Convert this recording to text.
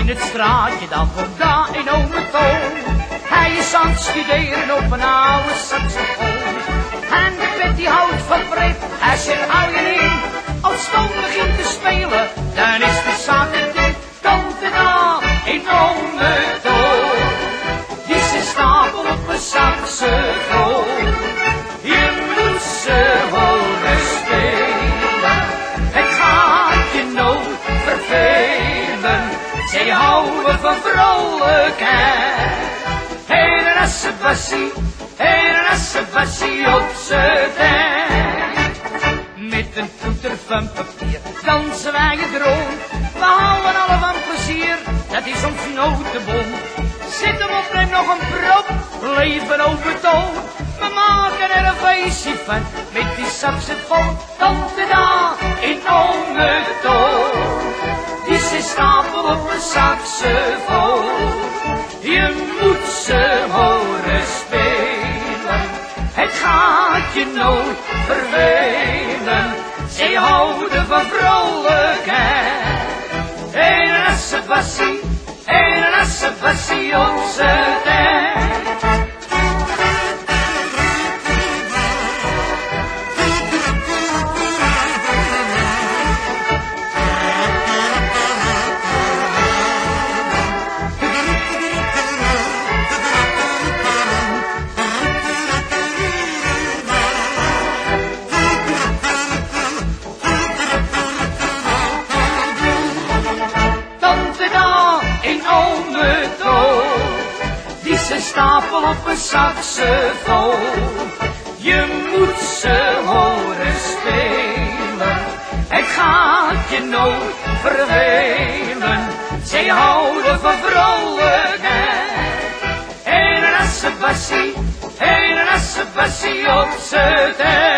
het straatje, dan woont daar een ome Toon. Hij is aan het studeren op een oude saxofoon. En de pet die houdt van pret, hij zegt hou je in. Als Toon begint te spelen, dan is de zaak er dit. Komt er daar een ome Toon, die ze stapel op een saxofoon. Je moet ze horen spelen, het gaat je nooit vervelen. Zij houden van vrolijkheid. Hele rassenbassie op z'n dijk. Met een toeter van papier dansen wij het rond. We houden alle van plezier, dat is ons notenbon. Zet hem op en nog een prop, leven over toon. We maken er een feestje van, met die saxofoon. Tante daar in ome Toon, die ze stapel op een saxofoon. Je moet ze horen spelen, het gaat je nooit vervelen. Zij houden van vrolijkheid. Een rassenbassie op z'n dijk. Ze stapel op een saxofoon. Je moet ze horen spelen, het gaat je nooit vervelen. Zij houden van vrolijkheid. Een rassenbassie op z'n dijk.